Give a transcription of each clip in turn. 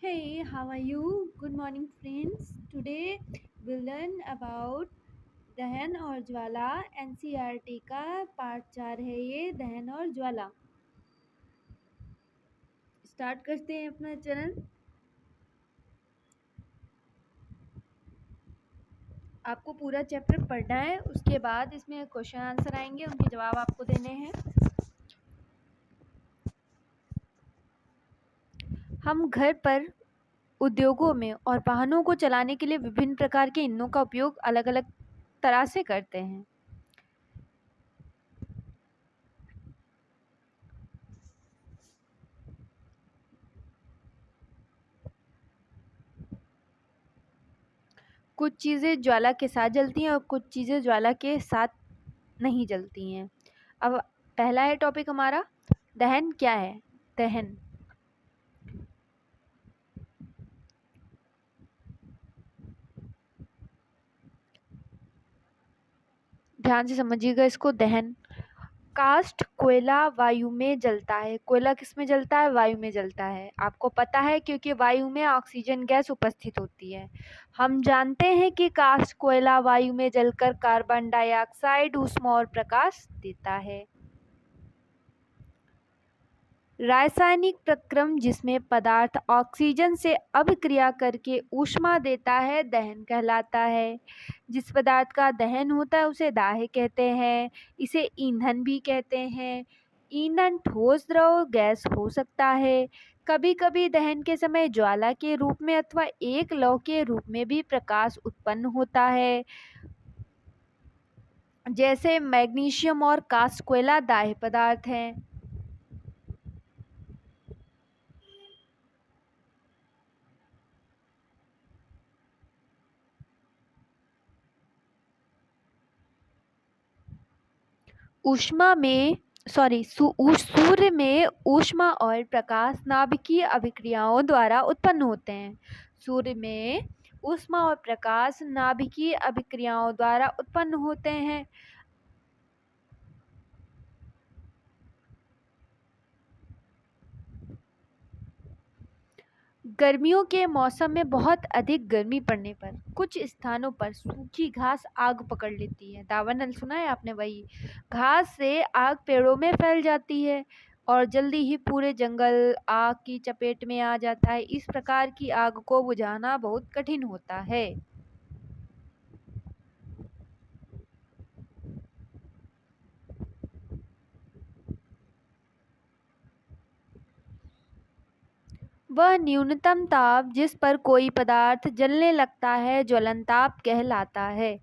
Hey, how are you? Good morning, friends. Today we'll learn about दहन और ज्वाला। NCERT का part 4 है ये, दहन और ज्वाला। स्टार्ट करते हैं अपना चरण। आपको पूरा चैप्टर पढ़ना है, उसके बाद इसमें क्वेश्चन आंसर आएंगे, उनके जवाब आपको देने हैं। हम घर पर, उद्योगों में और वाहनों को चलाने के लिए विभिन्न प्रकार के ईंधनों का उपयोग अलग अलग तरह से करते हैं। कुछ चीज़ें ज्वाला के साथ जलती हैं और कुछ चीज़ें ज्वाला के साथ नहीं जलती हैं। अब पहला है टॉपिक हमारा, दहन क्या है। दहन ध्यान से समझिएगा इसको। दहन, कास्ट कोयला वायु में जलता है। कोयला किस में जलता है? वायु में जलता है। आपको पता है क्योंकि वायु में ऑक्सीजन गैस उपस्थित होती है। हम जानते हैं कि कास्ट कोयला वायु में जलकर कार्बन डाइऑक्साइड, ऊष्मा और प्रकाश देता है। रासायनिक प्रक्रम जिसमें पदार्थ ऑक्सीजन से अभिक्रिया करके ऊष्मा देता है, दहन कहलाता है। जिस पदार्थ का दहन होता है उसे दाह कहते हैं। इसे ईंधन भी कहते हैं। ईंधन ठोस, द्रव, गैस हो सकता है। कभी कभी दहन के समय ज्वाला के रूप में अथवा एक लौ के रूप में भी प्रकाश उत्पन्न होता है। जैसे मैग्नीशियम और कास्ट कोयला दाह्य पदार्थ हैं। सूर्य में ऊष्मा और प्रकाश नाभिकीय अभिक्रियाओं द्वारा उत्पन्न होते हैं। सूर्य में ऊष्मा और प्रकाश नाभिकीय अभिक्रियाओं द्वारा उत्पन्न होते हैं। गर्मियों के मौसम में बहुत अधिक गर्मी पड़ने पर कुछ स्थानों पर सूखी घास आग पकड़ लेती है। दावानल सुना है आपने? वही घास से आग पेड़ों में फैल जाती है और जल्दी ही पूरे जंगल आग की चपेट में आ जाता है। इस प्रकार की आग को बुझाना बहुत कठिन होता है। वह न्यूनतम ताप जिस पर कोई पदार्थ जलने लगता है ज्वलन ताप कहलाता है।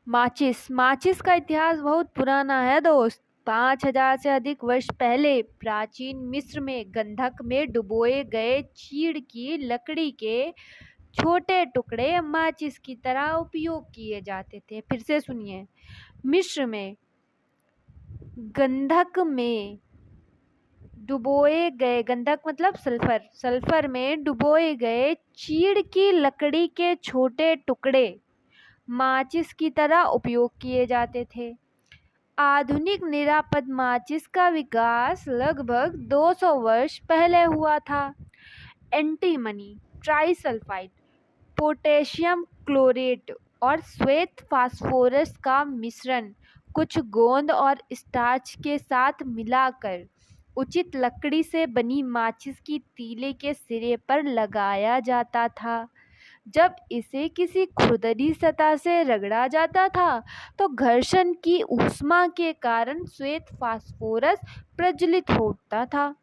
माचिस का इतिहास बहुत पुराना है दोस्त। 5000 से अधिक वर्ष पहले प्राचीन मिस्र में गंधक में डुबोए गए चीड़ की लकड़ी के छोटे टुकड़े माचिस की तरह उपयोग किए जाते थे। फिर से सुनिए, मिस्र में गंधक में डुबोए गए, गंधक मतलब सल्फर में डुबोए गए चीड़ की लकड़ी के छोटे टुकड़े माचिस की तरह उपयोग किए जाते थे। आधुनिक निरापद माचिस का विकास लगभग 200 वर्ष पहले हुआ था। एंटीमनी, ट्राइसल्फाइड, पोटेशियम क्लोरेट और श्वेत फास्फोरस का मिश्रण कुछ गोंद और स्टार्च के साथ मिलाकर उचित लकड़ी से बनी माचिस की तीली के सिरे पर लगाया जाता था। जब इसे किसी खुरदरी सतह से रगड़ा जाता था तो घर्षण की ऊष्मा के कारण श्वेत फास्फोरस प्रज्वलित होता था।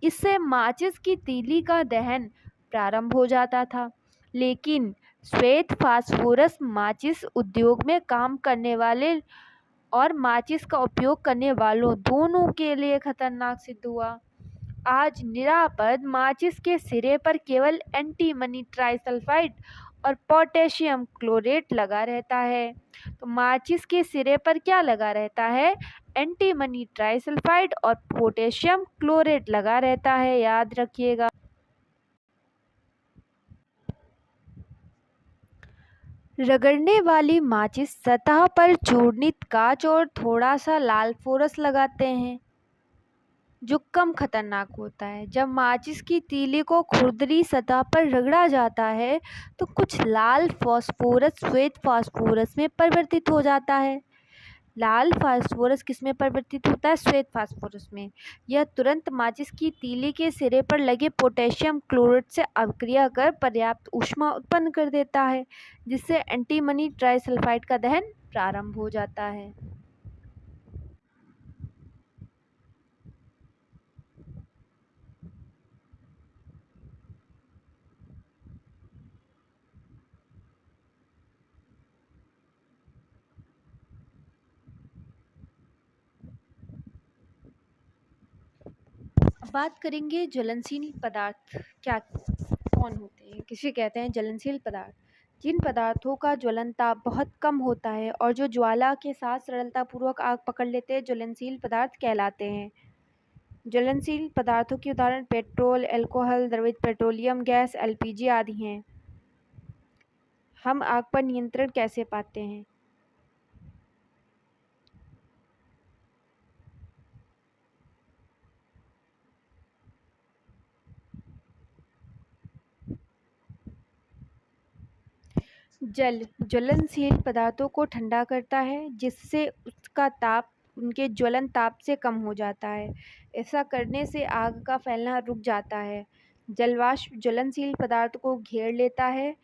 इससे माचिस की तीली का दहन प्रारंभ हो जाता था। लेकिन श्वेत फास्फोरस माचिस उद्योग में काम करने वाले और माचिस का उपयोग करने वालों दोनों के लिए खतरनाक सिद्ध हुआ। आज निरापद माचिस के सिरे पर केवल एंटीमनी ट्राइसल्फाइड और पोटेशियम क्लोरेट लगा रहता है। तो माचिस के सिरे पर क्या लगा रहता है? एंटीमनी ट्राइसल्फाइड और पोटेशियम क्लोरेट लगा रहता है, याद रखिएगा। रगड़ने वाली माचिस सतह पर चूर्णित कांच और थोड़ा सा लाल फोरस लगाते हैं। जो कम खतरनाक होता है। जब माचिस की तीली को खुरदरी सतह पर रगड़ा जाता है तो कुछ लाल फास्फोरस श्वेत फास्फोरस में परिवर्तित हो जाता है। लाल फास्फोरस किसमें परिवर्तित होता है? श्वेत फास्फोरस में। यह तुरंत माचिस की तीली के सिरे पर लगे पोटेशियम क्लोराइड से अभिक्रिया कर पर्याप्त ऊष्मा उत्पन्न कर देता है, जिससे एंटीमनी ट्राइसल्फाइड का दहन प्रारंभ हो जाता है। अब बात करेंगे ज्वलनशील पदार्थ क्या कौन होते हैं, किसे कहते हैं ज्वलनशील पदार्थ। जिन पदार्थों का ज्वलन ताप बहुत कम होता है और जो ज्वाला के साथ सरलतापूर्वक आग पकड़ लेते हैं, ज्वलनशील पदार्थ कहलाते हैं। ज्वलनशील पदार्थों के उदाहरण पेट्रोल, अल्कोहल, द्रवित पेट्रोलियम गैस, एलपीजी आदि हैं। हम आग पर नियंत्रण कैसे पाते हैं? जल ज्वलनशील पदार्थों को ठंडा करता है, जिससे उसका ताप उनके ज्वलन ताप से कम हो जाता है। ऐसा करने से आग का फैलना रुक जाता है। जलवाष्प ज्वलनशील पदार्थ को घेर लेता है,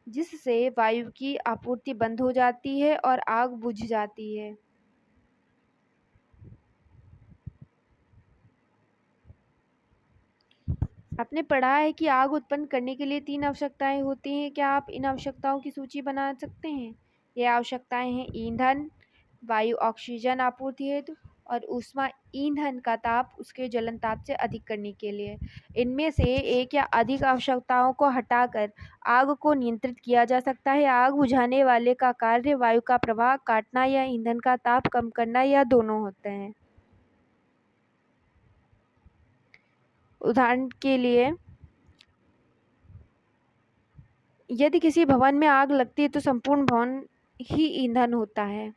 जिससे वायु की आपूर्ति बंद हो जाती है और आग बुझ जाती है। आपने पढ़ा है कि आग उत्पन्न करने के लिए 3 आवश्यकताएं होती हैं। क्या आप इन आवश्यकताओं की सूची बना सकते हैं? ये आवश्यकताएं हैं ईंधन, वायु ऑक्सीजन आपूर्ति हेतु और ऊष्मा ईंधन का ताप उसके ज्वलन ताप से अधिक करने के लिए। इनमें से एक या अधिक आवश्यकताओं को हटाकर आग को नियंत्रित किया जा सकता है। आग बुझाने वाले का कार्य वायु का प्रवाह काटना या ईंधन का ताप कम करना या दोनों होते हैं। उदाहरण के लिए, यदि किसी भवन में आग लगती है तो संपूर्ण भवन ही ईंधन होता है।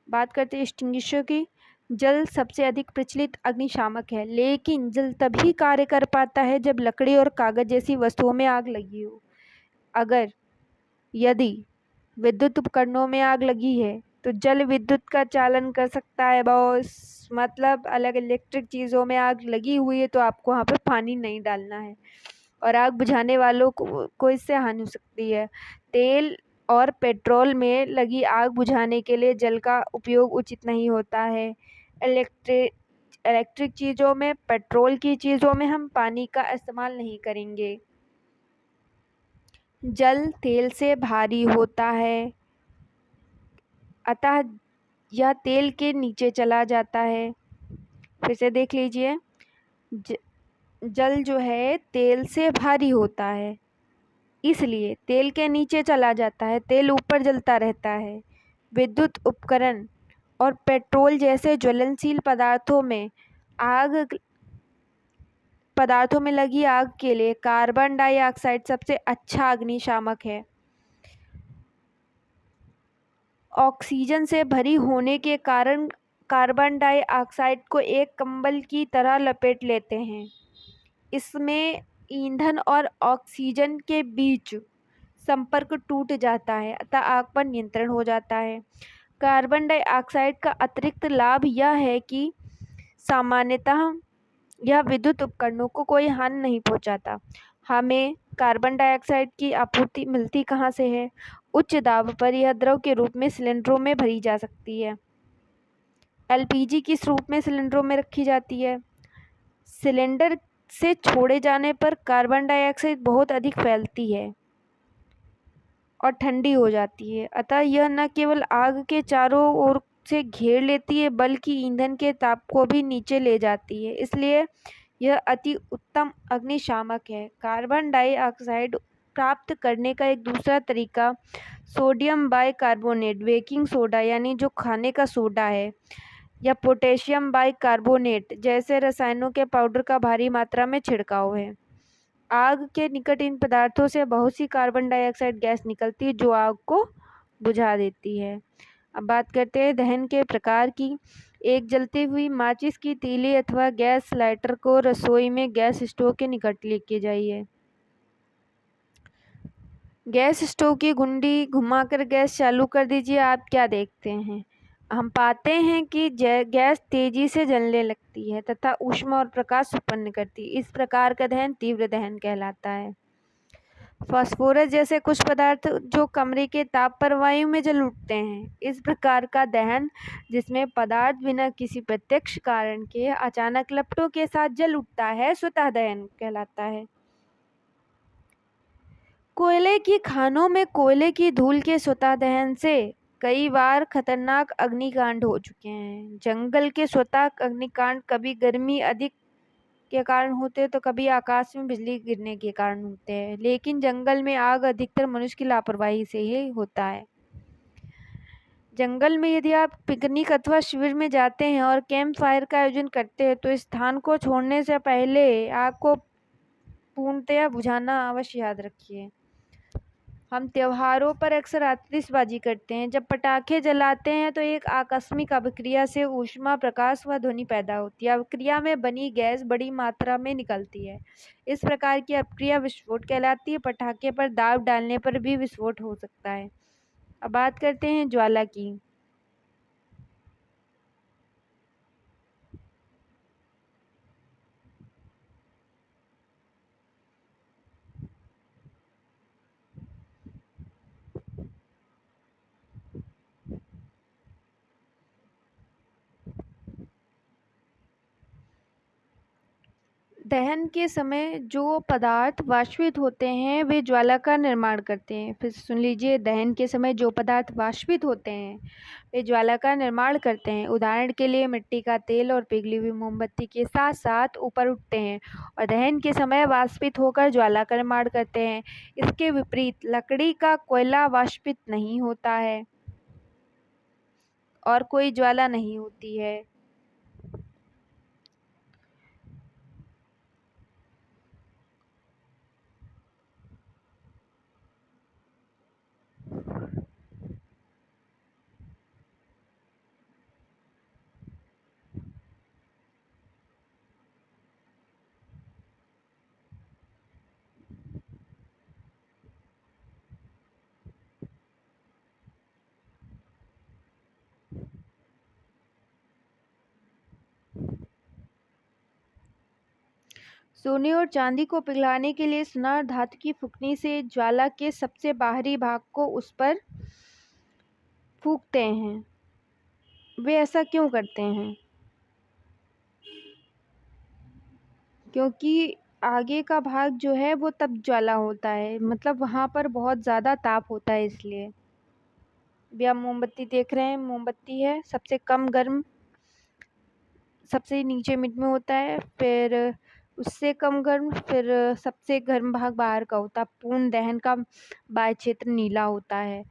बात करते हैं एक्सटिंग्विशर की। जल सबसे अधिक प्रचलित अग्निशामक है, लेकिन जल तभी कार्य कर पाता है जब लकड़ी और कागज जैसी वस्तुओं में आग लगी हो। यदि विद्युत उपकरणों में आग लगी है तो जल विद्युत का चालन कर सकता है बॉस। मतलब अलग इलेक्ट्रिक चीज़ों में आग लगी हुई है तो आपको वहाँ पे पानी नहीं डालना है और आग बुझाने वालों को इससे हानि हो सकती है। तेल और पेट्रोल में लगी आग बुझाने के लिए जल का उपयोग उचित नहीं होता है। इलेक्ट्रिक चीज़ों में, पेट्रोल की चीज़ों में हम पानी का इस्तेमाल नहीं करेंगे। जल तेल से भारी होता है, अतः यह तेल के नीचे चला जाता है। फिर से देख लीजिए, जल जो है तेल से भारी होता है, इसलिए तेल के नीचे चला जाता है, तेल ऊपर जलता रहता है। विद्युत उपकरण और पेट्रोल जैसे ज्वलनशील पदार्थों में लगी आग के लिए कार्बन डाइऑक्साइड सबसे अच्छा अग्निशामक है। ऑक्सीजन से भरी होने के कारण कार्बन डाइऑक्साइड को एक कंबल की तरह लपेट लेते हैं। इसमें ईंधन और ऑक्सीजन के बीच संपर्क टूट जाता है, अतः आग पर नियंत्रण हो जाता है। कार्बन डाइऑक्साइड का अतिरिक्त लाभ यह है कि सामान्यतः यह विद्युत उपकरणों को कोई हानि नहीं पहुंचाता। हमें कार्बन डाइऑक्साइड की आपूर्ति मिलती कहाँ से है? उच्च दाब पर यह द्रव के रूप में सिलेंडरों में भरी जा सकती है। एलपीजी किस रूप में सिलेंडरों में रखी जाती है? सिलेंडर से छोड़े जाने पर कार्बन डाइऑक्साइड बहुत अधिक फैलती है और ठंडी हो जाती है, अतः यह न केवल आग के चारों ओर से घेर लेती है बल्कि ईंधन के ताप को भी नीचे ले जाती है, इसलिए यह अति उत्तम अग्निशामक है। कार्बन डाइऑक्साइड प्राप्त करने का एक दूसरा तरीका सोडियम बाइकार्बोनेट, बेकिंग सोडा यानी जो खाने का सोडा है, या पोटेशियम बाइकार्बोनेट जैसे रसायनों के पाउडर का भारी मात्रा में छिड़काव है। आग के निकट इन पदार्थों से बहुत सी कार्बन डाइऑक्साइड गैस निकलती है जो आग को बुझा देती है। अब बात करते हैं दहन के प्रकार की। एक जलती हुई माचिस की तीली अथवा गैस लाइटर को रसोई में गैस स्टोव के निकट लेके जाइए। गैस स्टोव की घुंडी घुमाकर गैस चालू कर दीजिए। आप क्या देखते हैं? हम पाते हैं कि गैस तेजी से जलने लगती है तथा ऊष्मा और प्रकाश उत्पन्न करती है। इस प्रकार का दहन तीव्र दहन कहलाता है। फास्फोरस जैसे कुछ पदार्थ जो कमरे के ताप पर वायु में जल उठते हैं, इस प्रकार का दहन जिसमें पदार्थ बिना किसी प्रत्यक्ष कारण के अचानक लपटों के साथ जल उठता है, स्वतः दहन कहलाता है। कोयले की खानों में कोयले की धूल के स्वतः दहन से कई बार खतरनाक अग्निकांड हो चुके हैं। जंगल के स्वतः अग्निकांड कभी गर्मी अधिक के कारण होते हैं तो कभी आकाश में बिजली गिरने के कारण होते हैं, लेकिन जंगल में आग अधिकतर मनुष्य की लापरवाही से ही होता है। जंगल में यदि आप पिकनिक अथवा शिविर में जाते हैं और कैंप फायर का आयोजन करते हैं तो इस स्थान को छोड़ने से पहले आग को पूर्णतया बुझाना अवश्य याद रखिए। हम त्योहारों पर अक्सर आतिशबाजी करते हैं। जब पटाखे जलाते हैं तो एक आकस्मिक अभिक्रिया से ऊष्मा, प्रकाश व ध्वनि पैदा होती है। अभिक्रिया में बनी गैस बड़ी मात्रा में निकलती है। इस प्रकार की अभिक्रिया विस्फोट कहलाती है। पटाखे पर दाब डालने पर भी विस्फोट हो सकता है। अब बात करते हैं ज्वाला की। दहन के समय जो पदार्थ वाष्पित होते हैं वे ज्वाला का निर्माण करते हैं। फिर सुन लीजिए, दहन के समय जो पदार्थ वाष्पित होते हैं वे ज्वाला का निर्माण करते हैं। उदाहरण के लिए मिट्टी का तेल और पिघली हुई मोमबत्ती के साथ साथ ऊपर उठते हैं और दहन के समय वाष्पित होकर ज्वाला का निर्माण करते हैं। इसके विपरीत लकड़ी का कोयला वाष्पित नहीं होता है और कोई ज्वाला नहीं होती है। सोने और चांदी को पिघलाने के लिए सुनार धातु की फुकनी से ज्वाला के सबसे बाहरी भाग को उस पर फूंकते हैं। वे ऐसा क्यों करते हैं? क्योंकि आगे का भाग जो है वो तब ज्वाला होता है, मतलब वहाँ पर बहुत ज़्यादा ताप होता है, इसलिए। अभी आप मोमबत्ती देख रहे हैं, मोमबत्ती है सबसे कम गर्म, सबसे नीचे मिड में होता है, फिर उससे कम गर्म, फिर सबसे गर्म भाग बाहर का होता है। पूर्ण दहन का बाह्य क्षेत्र नीला होता है।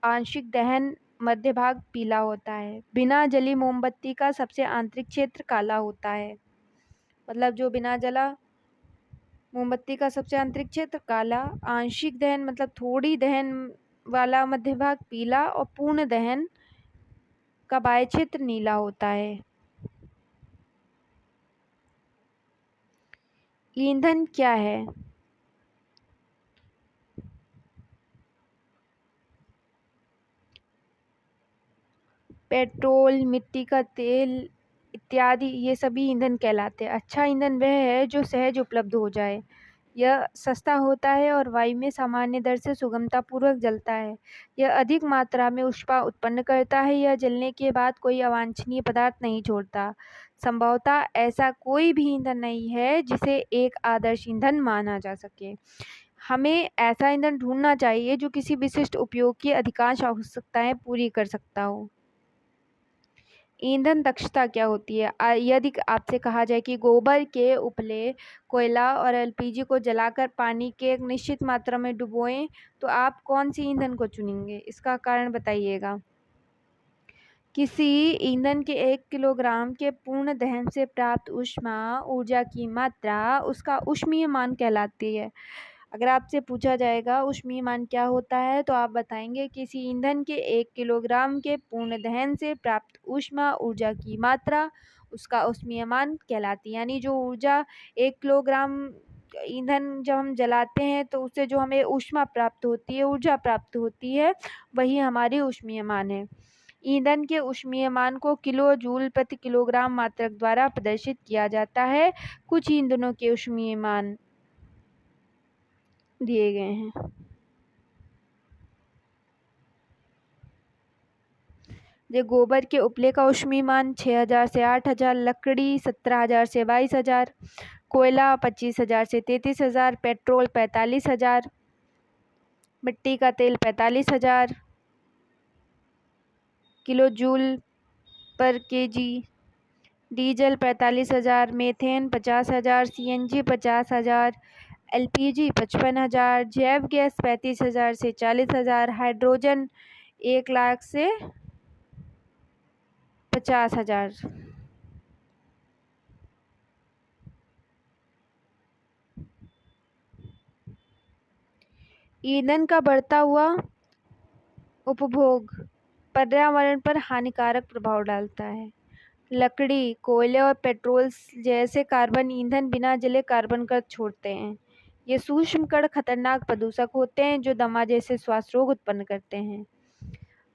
आंशिक दहन मध्य भाग पीला होता है। बिना जली मोमबत्ती का सबसे आंतरिक क्षेत्र काला होता है। मतलब जो बिना जला मोमबत्ती का सबसे आंतरिक क्षेत्र काला, आंशिक दहन मतलब थोड़ी दहन वाला मध्य भाग पीला और पूर्ण दहन का बाह्य क्षेत्र नीला होता है। ईंधन क्या है? पेट्रोल, मिट्टी का तेल इत्यादि ये सभी ईंधन कहलाते हैं। अच्छा ईंधन वह है जो सहज उपलब्ध हो जाए। यह सस्ता होता है और वायु में सामान्य दर से सुगमतापूर्वक जलता है। यह अधिक मात्रा में ऊष्मा उत्पन्न करता है। यह जलने के बाद कोई अवांछनीय पदार्थ नहीं छोड़ता। संभवतः ऐसा कोई भी ईंधन नहीं है जिसे एक आदर्श ईंधन माना जा सके। हमें ऐसा ईंधन ढूंढना चाहिए जो किसी विशिष्ट उपयोग की अधिकांश आवश्यकताएं पूरी कर सकता हो। ईंधन दक्षता क्या होती है? यदि आपसे कहा जाए कि गोबर के उपले, कोयला और एलपीजी को जलाकर पानी के एक निश्चित मात्रा में डुबोएं तो आप कौन सी ईंधन को चुनेंगे? इसका कारण बताइएगा। किसी ईंधन के 1 किलोग्राम के पूर्ण दहन से प्राप्त ऊष्मा ऊर्जा की मात्रा उसका ऊष्मीय मान कहलाती है। अगर आपसे पूछा जाएगा ऊष्मीयमान क्या होता है तो आप बताएंगे किसी ईंधन के 1 किलोग्राम के पूर्ण दहन से प्राप्त ऊष्मा ऊर्जा की मात्रा उसका ऊष्मीयमान कहलाती है। यानी जो ऊर्जा 1 किलोग्राम ईंधन जब हम जलाते हैं तो उससे जो हमें ऊष्मा प्राप्त होती है, ऊर्जा प्राप्त होती है, वही हमारी ऊष्मीयमान है। ईंधन के ऊष्मीयमान को किलो जूल प्रति किलोग्राम मात्रक द्वारा प्रदर्शित किया जाता है। कुछ ईंधनों के ऊष्मीयमान दिए गए हैं। गोबर के उपले का ऊष्मीयमान 6000 से 8000, लकड़ी 17000 से 22000, कोयला 25000 से 33000, पेट्रोल 45000, मिट्टी का तेल 45000 किलो जूल पर KG, diesel 45000, methane 50000, CNG 50000, LPG 55,000, जैव गैस 35,000 से 40,000, हाइड्रोजन 1,00,000 से 50,000। ईंधन का बढ़ता हुआ उपभोग पर्यावरण पर हानिकारक प्रभाव डालता है। लकड़ी, कोयले और पेट्रोल जैसे कार्बन ईंधन बिना जले कार्बन कण छोड़ते हैं। ये सूक्ष्म कण खतरनाक प्रदूषक होते हैं जो दमा जैसे श्वास रोग उत्पन्न करते हैं।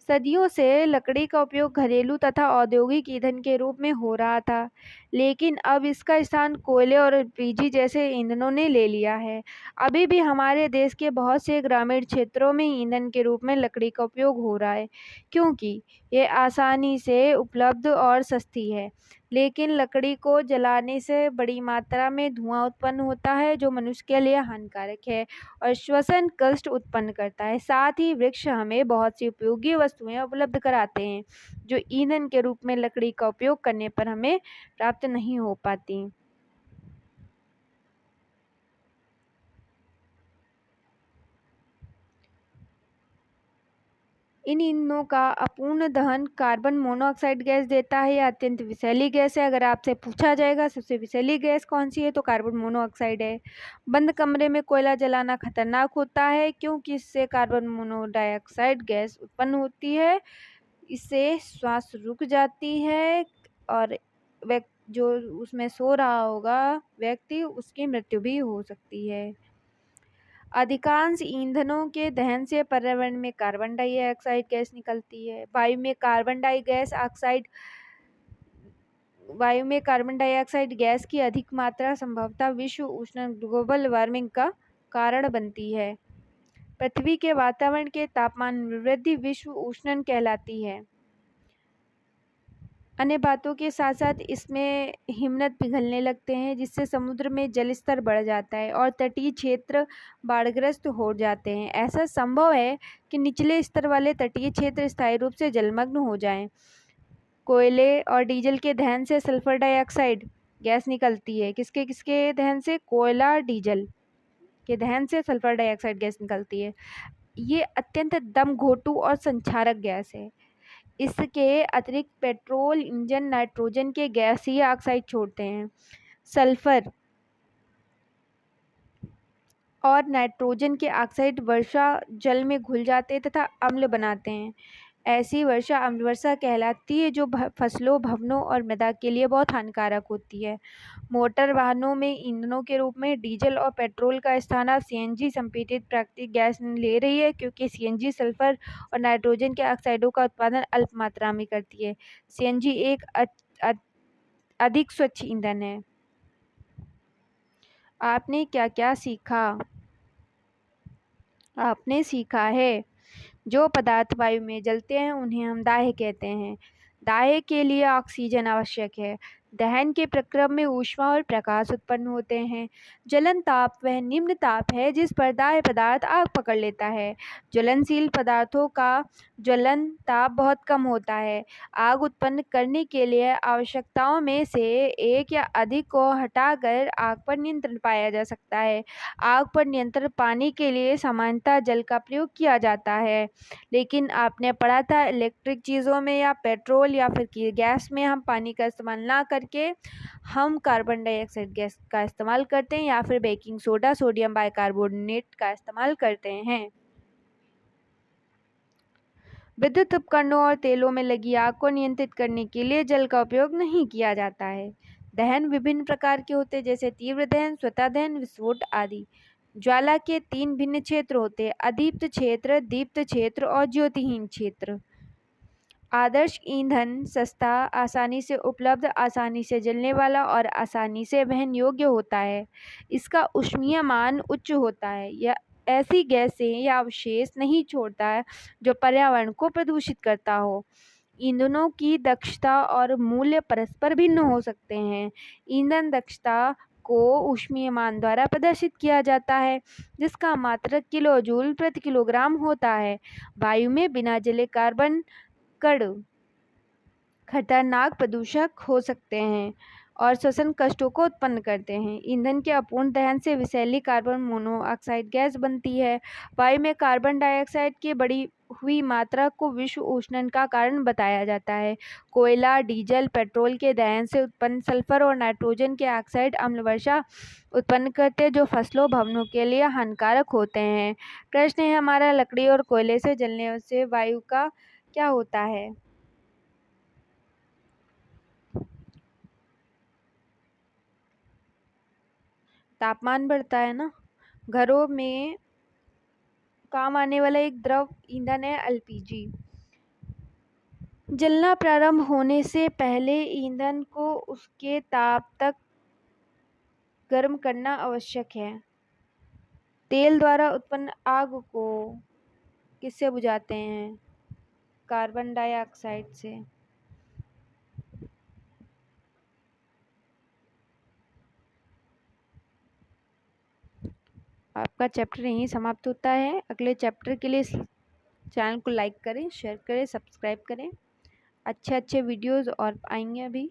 सदियों से लकड़ी का उपयोग घरेलू तथा औद्योगिक ईंधन के रूप में हो रहा था, लेकिन अब इसका स्थान कोयले और एलपीजी जैसे ईंधनों ने ले लिया है। अभी भी हमारे देश के बहुत से ग्रामीण क्षेत्रों में ईंधन के रूप में लकड़ी का उपयोग हो रहा है, क्योंकि ये आसानी से उपलब्ध और सस्ती है। लेकिन लकड़ी को जलाने से बड़ी मात्रा में धुआं उत्पन्न होता है, जो मनुष्य के लिए हानिकारक है और श्वसन कष्ट उत्पन्न करता है। साथ ही वृक्ष हमें बहुत सी उपयोगी वस्तुएं उपलब्ध कराते हैं, जो ईंधन के रूप में लकड़ी का उपयोग करने पर हमें प्राप्त नहीं हो पाती। इन ईंधनों का अपूर्ण दहन कार्बन मोनोऑक्साइड गैस देता है। यह अत्यंत विषैली गैस है। अगर आपसे पूछा जाएगा सबसे विषैली गैस कौन सी है तो कार्बन मोनोऑक्साइड है। बंद कमरे में कोयला जलाना खतरनाक होता है, क्योंकि इससे कार्बन मोनोडाइऑक्साइड गैस उत्पन्न होती है। इससे श्वास रुक जाती है और जो उसमें सो रहा होगा व्यक्ति, उसकी मृत्यु भी हो सकती है। अधिकांश ईंधनों के दहन से पर्यावरण में कार्बन डाइऑक्साइड गैस निकलती है। वायु में कार्बन डाइऑक्साइड गैस की अधिक मात्रा संभवतः विश्व उष्णन ग्लोबल वार्मिंग का कारण बनती है। पृथ्वी के वातावरण के तापमान में वृद्धि विश्व उष्णन कहलाती है। अन्य बातों के साथ साथ इसमें हिमनद पिघलने लगते हैं, जिससे समुद्र में जल स्तर बढ़ जाता है और तटीय क्षेत्र बाढ़ग्रस्त हो जाते हैं। ऐसा संभव है कि निचले स्तर वाले तटीय क्षेत्र स्थायी रूप से जलमग्न हो जाएं। कोयले और डीजल के दहन से सल्फर डाइऑक्साइड गैस निकलती है। किसके किसके दहन से? कोयला, डीजल के दहन से सल्फर डाइऑक्साइड गैस निकलती है। ये अत्यंत दम घोटू और संक्षारक गैस है। इसके अतिरिक्त पेट्रोल इंजन नाइट्रोजन के गैसीय ऑक्साइड छोड़ते हैं। सल्फर और नाइट्रोजन के ऑक्साइड वर्षा जल में घुल जाते हैं तथा अम्ल बनाते हैं। ऐसी वर्षा अम्ल वर्षा कहलाती है, जो फसलों, भवनों और मृदा के लिए बहुत हानिकारक होती है। मोटर वाहनों में ईंधनों के रूप में डीजल और पेट्रोल का स्थान अब सीएनजी संपीड़ित प्राकृतिक गैस ले रही है, क्योंकि सीएनजी सल्फर और नाइट्रोजन के ऑक्साइडों का उत्पादन अल्प मात्रा में करती है। सीएनजी एक अधिक स्वच्छ ईंधन है। आपने क्या क्या सीखा? आपने सीखा है जो पदार्थ वायु में जलते हैं उन्हें हम दाह्य कहते हैं। दाह्य के लिए ऑक्सीजन आवश्यक है। दहन के प्रक्रम में ऊष्मा और प्रकाश उत्पन्न होते हैं। जलन ताप वह निम्न ताप है जिस पर दाह्य पदार्थ आग पकड़ लेता है। ज्वलनशील पदार्थों का ज्वलन ताप बहुत कम होता है। आग उत्पन्न करने के लिए आवश्यकताओं में से एक या अधिक को हटाकर आग पर नियंत्रण पाया जा सकता है। आग पर नियंत्रण पाने के लिए सामान्यतः जल का प्रयोग किया जाता है, लेकिन आपने पढ़ा था इलेक्ट्रिक चीज़ों में या पेट्रोल या फिर गैस में हम पानी का इस्तेमाल ना करके हम कार्बन डाइऑक्साइड गैस का इस्तेमाल करते हैं या फिर बेकिंग सोडा, सोडियम बाइकार्बोनेट का इस्तेमाल करते हैं। विद्युत उपकरणों और तेलों में लगी आग को नियंत्रित करने के लिए जल का उपयोग नहीं किया जाता है। दहन विभिन्न प्रकार के होते हैं, जैसे तीव्र दहन, स्वतः दहन, विस्फोट आदि। ज्वाला के 3 भिन्न क्षेत्र होते हैं: अदीप्त क्षेत्र, दीप्त क्षेत्र और ज्योतिहीन क्षेत्र। आदर्श ईंधन सस्ता, आसानी से उपलब्ध, आसानी से जलने वाला और आसानी से वहन योग्य होता है। इसका ऊष्मीय मान उच्च होता है। यह ऐसी गैसें या अवशेष नहीं छोड़ता है जो पर्यावरण को प्रदूषित करता हो। ईंधनों की दक्षता और मूल्य परस्पर भिन्न हो सकते हैं। ईंधन दक्षता को ऊष्मीय मान द्वारा प्रदर्शित किया जाता है, जिसका मात्रक किलो जूल प्रति किलोग्राम होता है। वायु में बिना जले कार्बन कण खतरनाक प्रदूषक हो सकते हैं और श्वसन कष्टों को उत्पन्न करते हैं। ईंधन के अपूर्ण दहन से विषैली कार्बन मोनोऑक्साइड गैस बनती है। वायु में कार्बन डाइऑक्साइड की बढ़ी हुई मात्रा को विश्व उष्णन का कारण बताया जाता है। कोयला, डीजल, पेट्रोल के दहन से उत्पन्न सल्फर और नाइट्रोजन के ऑक्साइड अम्ल वर्षा उत्पन्न करते हैं, जो फसलों, भवनों के लिए हानिकारक होते हैं। प्रश्न है हमारा, लकड़ी और कोयले से जलने से वायु का क्या होता है? तापमान बढ़ता है ना। घरों में काम आने वाला एक द्रव ईंधन है एलपीजी। जलना प्रारंभ होने से पहले ईंधन को उसके ताप तक गर्म करना आवश्यक है। तेल द्वारा उत्पन्न आग को किससे बुझाते हैं? कार्बन डाइऑक्साइड से। आपका चैप्टर यहीं समाप्त होता है। अगले चैप्टर के लिए चैनल को लाइक करें, शेयर करें, सब्सक्राइब करें। अच्छे अच्छे वीडियोस और आएंगे अभी।